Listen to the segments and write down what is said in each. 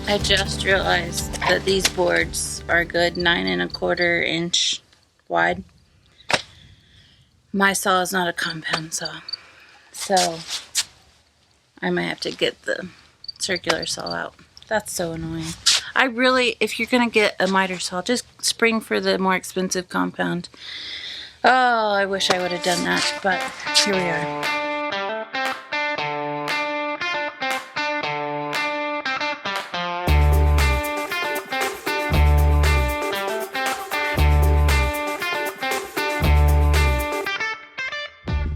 I just realized that these boards are a good 9¼ inch wide. My saw is not a compound saw, so I might have to get the circular saw out. That's so annoying. I really, if you're gonna get a miter saw, just spring for the more expensive compound. Oh, I wish I would have done that, but here we are.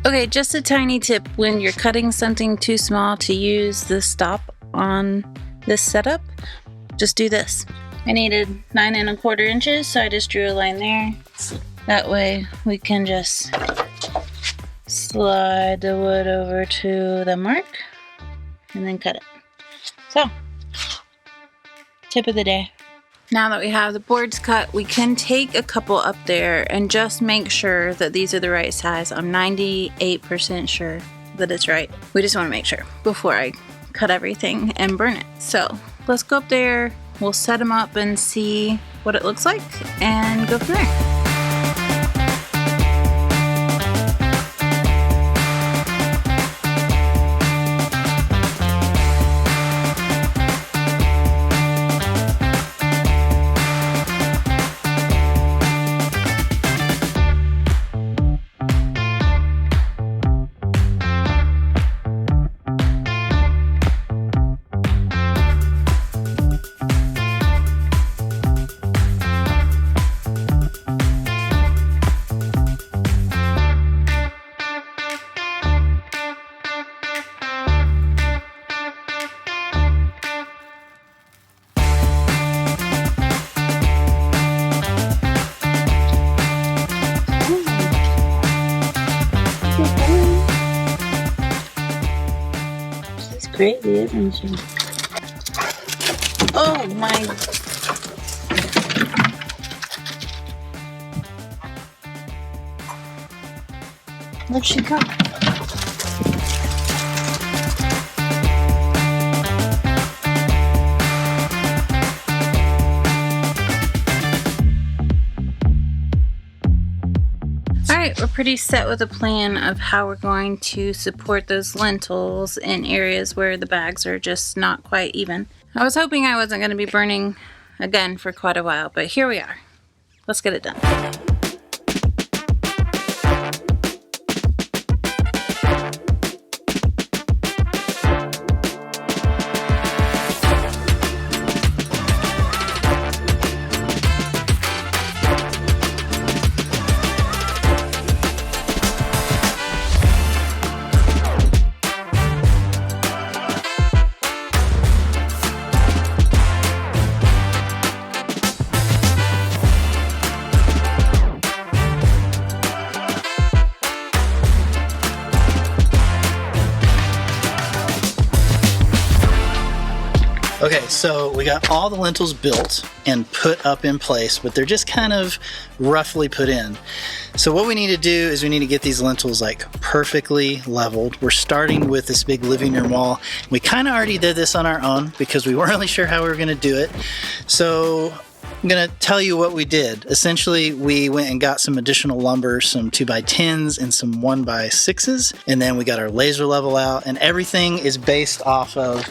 Okay, just a tiny tip when you're cutting something too small to use the stop on this setup, just do this. I needed 9¼ inches, so I just drew a line there. That way we can just slide the wood over to the mark and then cut it. So, tip of the day. Now that we have the boards cut, we can take a couple up there and just make sure that these are the right size. I'm 98% sure that it's right. We just want to make sure before I cut everything and burn it. So let's go up there, we'll set them up and see what it looks like and go from there. Crazy, isn't she? Oh my. Where'd she go? Alright, we're pretty set with a plan of how we're going to support those lintels in areas where the bags are just not quite even. I was hoping I wasn't going to be burning again for quite a while, but here we are. Let's get it done. Okay, so we got all the lintels built and put up in place, but they're just kind of roughly put in. So what we need to do is we need to get these lintels like perfectly leveled. We're starting with this big living room wall. We kind of already did this on our own because we weren't really sure how we were going to do it. So I'm going to tell you what we did. Essentially, we went and got some additional lumber, some 2x10s and some 1x6s, and then we got our laser level out, and everything is based off of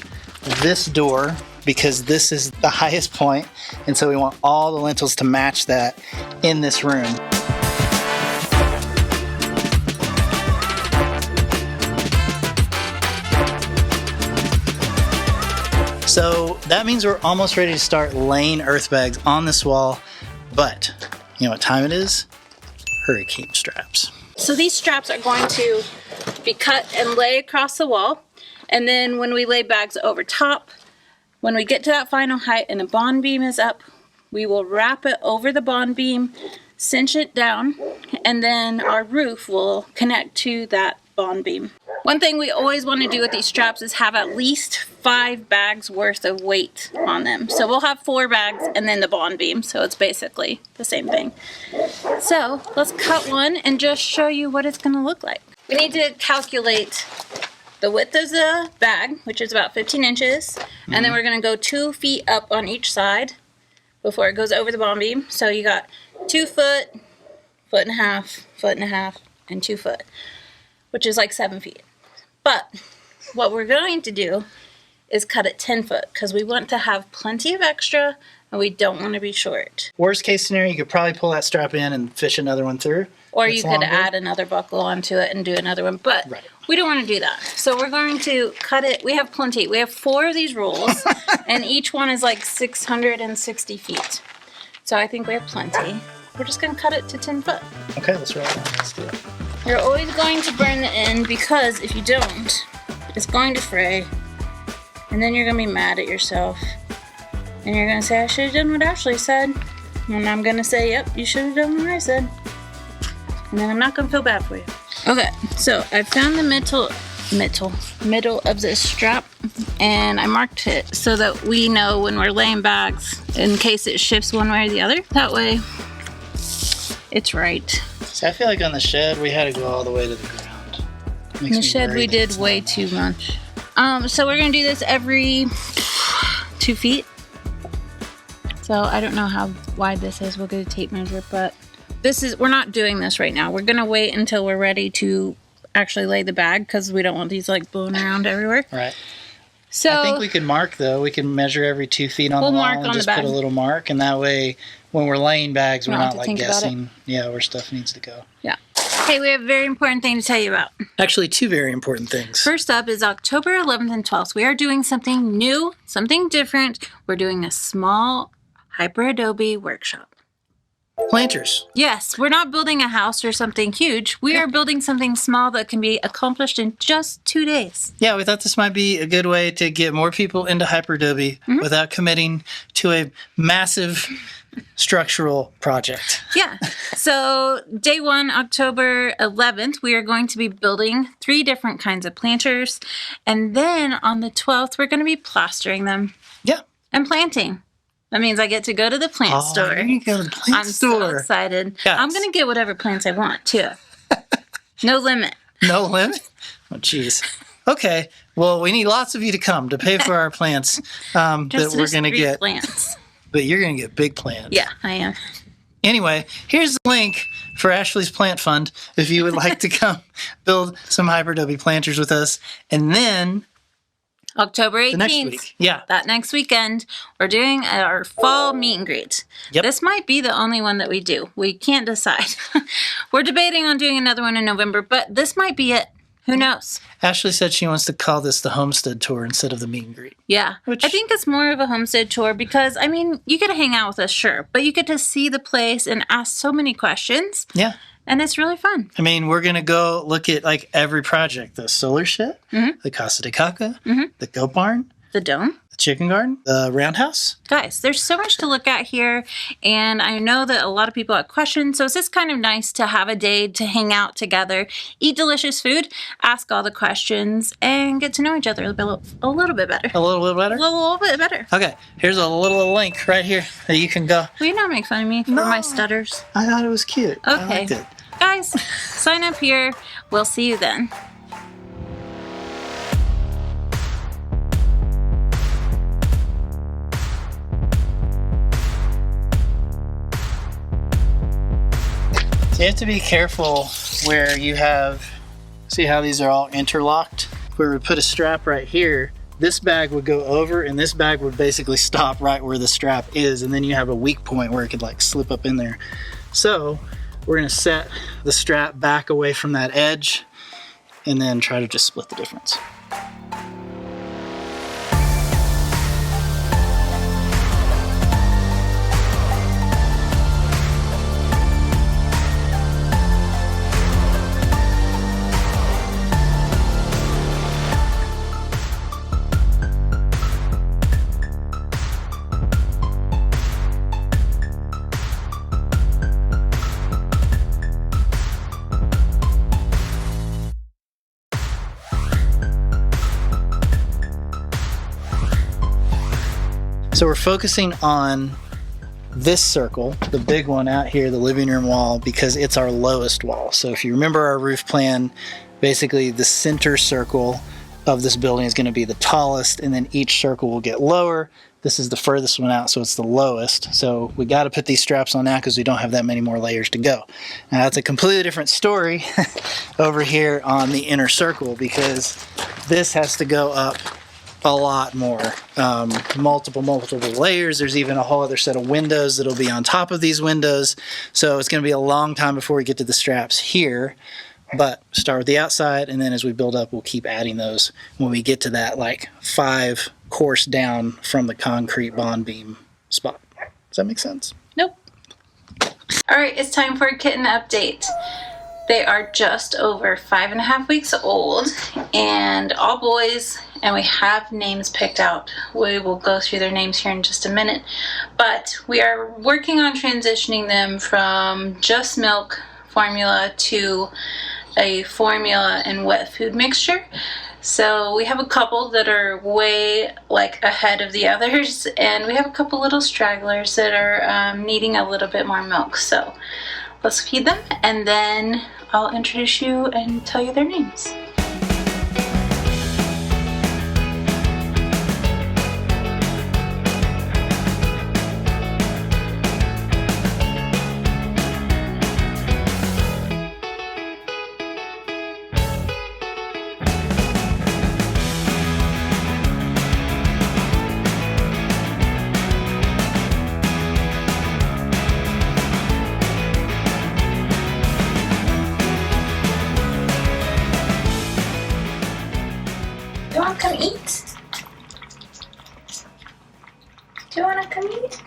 this door because this is the highest point, and so we want all the lintels to match that in this room. So that means we're almost ready to start laying earth bags on this wall, but you know what time it is? Hurricane straps. So these straps are going to be cut and lay across the wall, and then when we lay bags over top, when we get to that final height and the bond beam is up, we will wrap it over the bond beam, cinch it down, and then our roof will connect to that bond beam. One thing we always want to do with these straps is have at least 5 bags worth of weight on them. So we'll have 4 bags and then the bond beam, so it's basically the same thing. So let's cut one and just show you what it's going to look like. We need to calculate the width of the bag, which is about 15 inches, and then we're going to go 2 feet up on each side before it goes over the bond beam. So you got 2 foot, foot and a half, foot and a half, and 2 foot, which is like 7 feet. But what we're going to do is cut it 10 foot because we want to have plenty of extra and we don't want to be short. Worst case scenario, you could probably pull that strap in and fish another one through. Or you could add another buckle onto it and do another one, but we don't want to do that. So we're going to cut it. We have plenty. We have 4 of these rolls, and each one is like 660 feet. So I think we have plenty. We're just going to cut it to 10 foot. Okay, let's roll it. Let's do it. You're always going to burn the end because if you don't, it's going to fray, and then you're going to be mad at yourself. And you're going to say, I should have done what Ashley said. And I'm going to say, yep, you should have done what I said. And then I'm not going to feel bad for you. Okay, so I found the middle of this strap, and I marked it so that we know when we're laying bags in case it shifts one way or the other. That way, it's right. See, I feel like on the shed, we had to go all the way to the ground. In the shed, we did way too much. So we're going to do this every 2 feet. So I don't know how wide this is. We'll get a tape measure, but we're not doing this right now. We're going to wait until we're ready to actually lay the bag because we don't want these like blowing around everywhere. Right. So I think we can mark though. We can measure every 2 feet on the wall and just put a little mark, and that way when we're laying bags, we're not like guessing where stuff needs to go. Yeah. Okay, we have a very important thing to tell you about. Actually, 2 very important things. First up is October 11th and 12th. We are doing something new, something different. We're doing a small hyperadobe workshop. Planters. Yes, we're not building a house or something huge. We are building something small that can be accomplished in just 2 days. Yeah, we thought this might be a good way to get more people into hyperadobe without committing to a massive structural project. Yeah. So day 1, October 11th, we are going to be building 3 different kinds of planters. And then on the 12th, we're going to be plastering them. Yeah. And planting. That means I get to go to the plant store. You go to the plant store. I'm so excited. Yes. I'm going to get whatever plants I want, too. No limit. No limit? Oh, jeez. Okay. Well, we need lots of you to come to pay for our plants that we're going to get. Plants. But you're going to get big plants. Yeah, I am. Anyway, here's the link for Ashley's Plant Fund if you would like to come build some hyperadobe planters with us. And then October 18th. The next week. Yeah. That next weekend, we're doing our fall meet and greet. Yep. This might be the only one that we do. We can't decide. We're debating on doing another one in November, but this might be it. Who knows? Ashley said she wants to call this the homestead tour instead of the meet and greet. Yeah. I think it's more of a homestead tour because, I mean, you get to hang out with us, sure, but you get to see the place and ask so many questions. Yeah. And it's really fun. I mean, we're going to go look at like every project. The solar shed, the Casa de Caca, the goat barn, The dome. the chicken garden, the roundhouse. Guys, there's so much to look at here, and I know that a lot of people have questions, so it's just kind of nice to have a day to hang out together, eat delicious food, ask all the questions, and get to know each other a little bit better. A little bit better? A little bit better. Okay, here's a little link right here that you can go. Will you not make fun of me for my stutters? I thought it was cute. Okay. I liked it. Guys, sign up here. We'll see you then. So you have to be careful where you have, see how these are all interlocked? Where we put a strap right here, this bag would go over and this bag would basically stop right where the strap is, and then you have a weak point where it could like slip up in there. So we're gonna set the strap back away from that edge and then try to just split the difference. So we're focusing on this circle, the big one out here, the living room wall, because it's our lowest wall. So if you remember our roof plan, basically the center circle of this building is going to be the tallest, and then each circle will get lower. This is the furthest one out, so it's the lowest. So we got to put these straps on now because we don't have that many more layers to go. Now that's a completely different story over here on the inner circle, because this has to go up a lot more. Multiple layers. There's even a whole other set of windows that'll be on top of these windows. So it's going to be a long time before we get to the straps here. But start with the outside, and then as we build up, we'll keep adding those when we get to that like 5 course down from the concrete bond beam spot. Does that make sense? Nope. All right, it's time for a kitten update. They are just over 5.5 weeks old and all boys, and we have names picked out. We will go through their names here in just a minute, but we are working on transitioning them from just milk formula to a formula and wet food mixture. So we have a couple that are way like ahead of the others, and we have a couple little stragglers that are needing a little bit more milk. So let's feed them, and then I'll introduce you and tell you their names. Do you want to come eat? Do you want to come eat?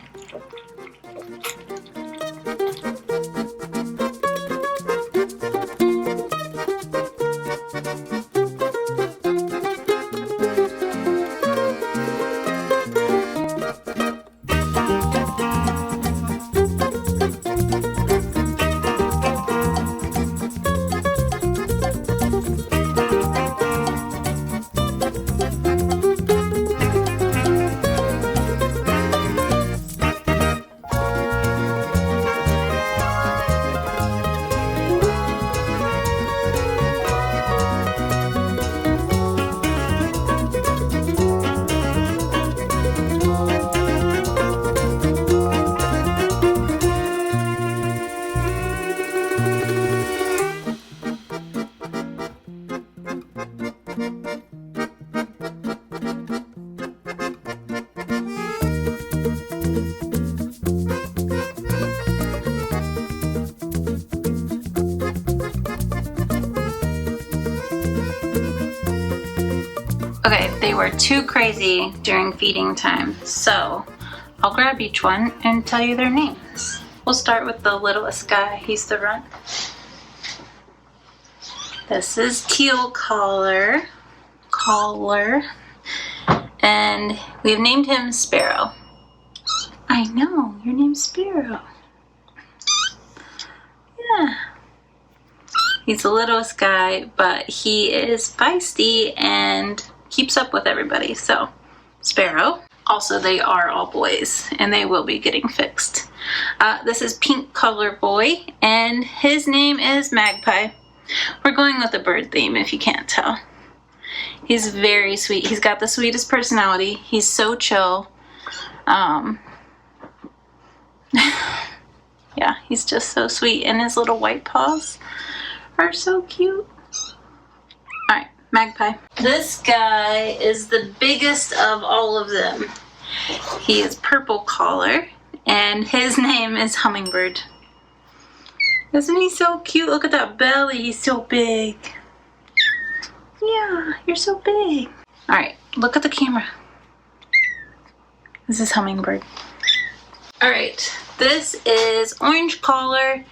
Okay, they were too crazy during feeding time, so I'll grab each one and tell you their names. We'll start with the littlest guy. He's the runt. This is Teal Collar, and we've named him Sparrow. I know, your name's Sparrow. Yeah. He's the littlest guy, but he is feisty and keeps up with everybody. So, Sparrow. Also, they are all boys, and they will be getting fixed. This is Pink Color Boy, and his name is Magpie. We're going with the bird theme, if you can't tell. He's very sweet. He's got the sweetest personality. He's so chill. Yeah, he's just so sweet, and his little white paws are so cute. Alright, Magpie. This guy is the biggest of all of them. He is Purple Collar, and his name is Hummingbird. Isn't he so cute? Look at that belly, he's so big. Yeah, you're so big. Alright, look at the camera. This is Hummingbird. Alright, this is Orange Collar.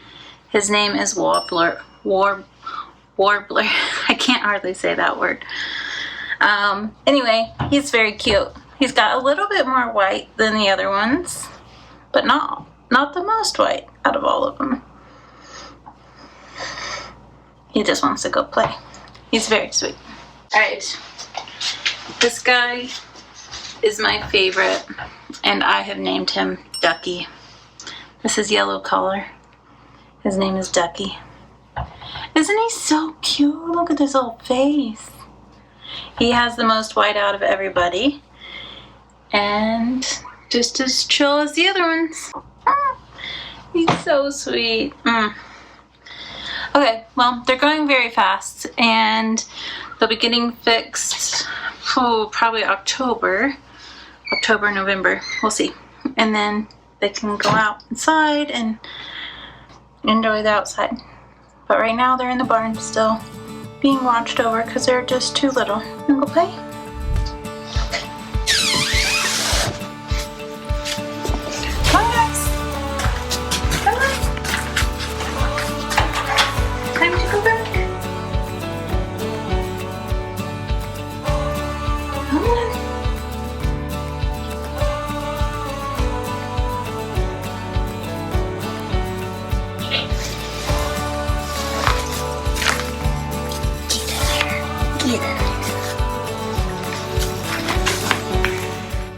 His name is Warbler. Warbler. I can't hardly say that word. Anyway, he's very cute. He's got a little bit more white than the other ones, but not the most white out of all of them. He just wants to go play. He's very sweet. Alright, this guy is my favorite, and I have named him Ducky. This is Yellow Collar. His name is Ducky. Isn't he so cute? Look at his little face. He has the most white out of everybody. And just as chill as the other ones. He's so sweet. Okay, well, they're going very fast, and they'll be getting fixed probably October, November. We'll see. And then they can go out inside and enjoy the outside. But right now they're in the barn still, being watched over because they're just too little. You wanna go play? Come on, guys. Come on. Time to go back. Come on.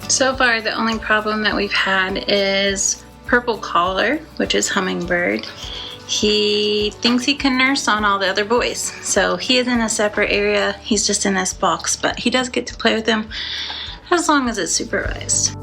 So far, the only problem that we've had is purple collar, which is hummingbird. He thinks he can nurse on all the other boys, so he is in a separate area. He's just in this box, but he does get to play with them as long as it's supervised.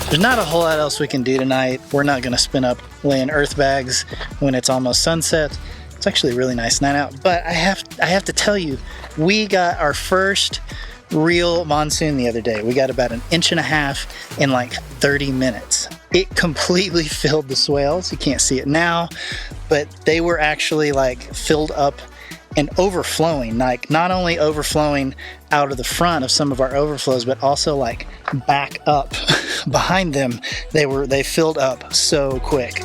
There's not a whole lot else we can do tonight. We're not gonna spin up laying earth bags when it's almost sunset. It's actually a really nice night out, but I have to tell you, we got our first real monsoon the other day. We got about 1.5 inches in like 30 minutes. It completely filled the swales. You can't see it now, but they were actually like filled up and overflowing, like not only overflowing out of the front of some of our overflows, but also like back up behind them. They filled up so quick.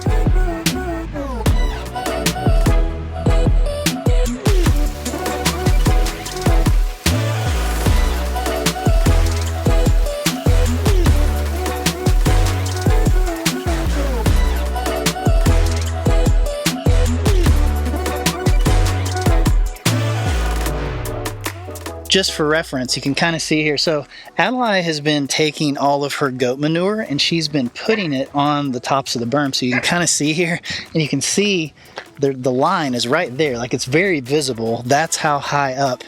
Just for reference, you can kind of see here. So Adelaide has been taking all of her goat manure and she's been putting it on the tops of the berm. So you can kind of see here, and you can see the line is right there. Like, it's very visible. That's how high up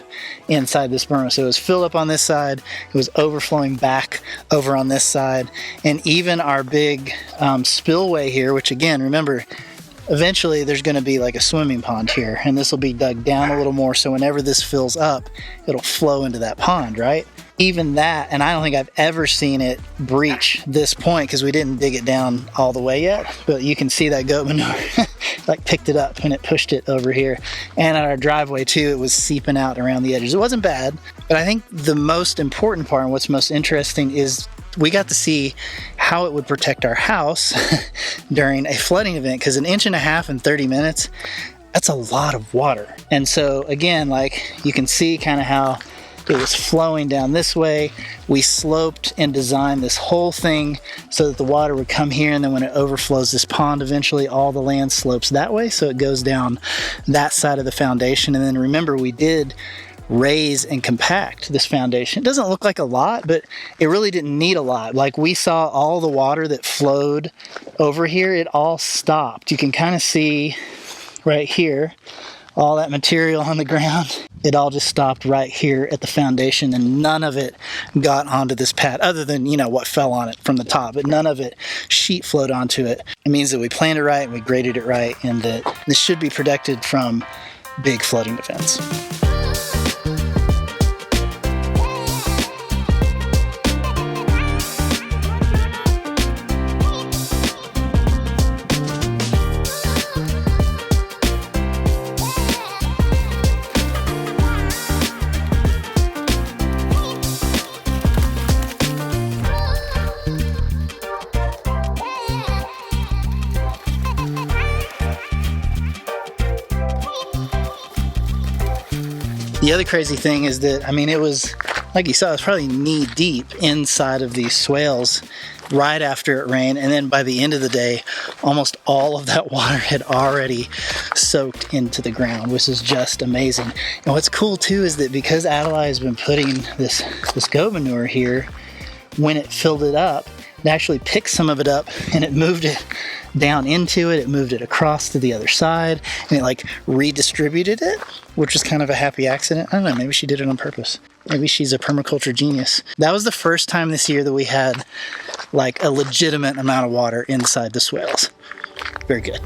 inside this berm. So it was filled up on this side. It was overflowing back over on this side. And even our big spillway here, which again, remember, eventually there's going to be like a swimming pond here, and this will be dug down a little more, so whenever this fills up, it'll flow into that pond, right? Even that, and I don't think I've ever seen it breach this point because we didn't dig it down all the way yet, but you can see that goat manure like picked it up and it pushed it over here. And at our driveway too, it was seeping out around the edges. It wasn't bad, but I think the most important part and what's most interesting is we got to see how it would protect our house during a flooding event, because 1.5 inches in 30 minutes, that's a lot of water. And so again, like you can see kind of how it was flowing down this way. We sloped and designed this whole thing so that the water would come here, and then when it overflows this pond, eventually all the land slopes that way, so it goes down that side of the foundation. And then remember, we did raise and compact this foundation. It doesn't look like a lot, but it really didn't need a lot. Like we saw all the water that flowed over here, it all stopped. You can kind of see right here, all that material on the ground, it all just stopped right here at the foundation, and none of it got onto this pad other than, you know, what fell on it from the top, but none of it sheet flowed onto it. It means that we planned it right and we graded it right, and that this should be protected from big flooding events. The other crazy thing is that, I mean, it was, like you saw, it was probably knee deep inside of these swales right after it rained, and then by the end of the day, almost all of that water had already soaked into the ground, which is just amazing. And what's cool too is that because Adelaide has been putting this goat manure here, when it filled it up, it actually picked some of it up and it moved it down into it, moved it across to the other side, and it like redistributed it, which was kind of a happy accident. I don't know, maybe she did it on purpose. Maybe she's a permaculture genius. That was the first time this year that we had like a legitimate amount of water inside the swales. Very good.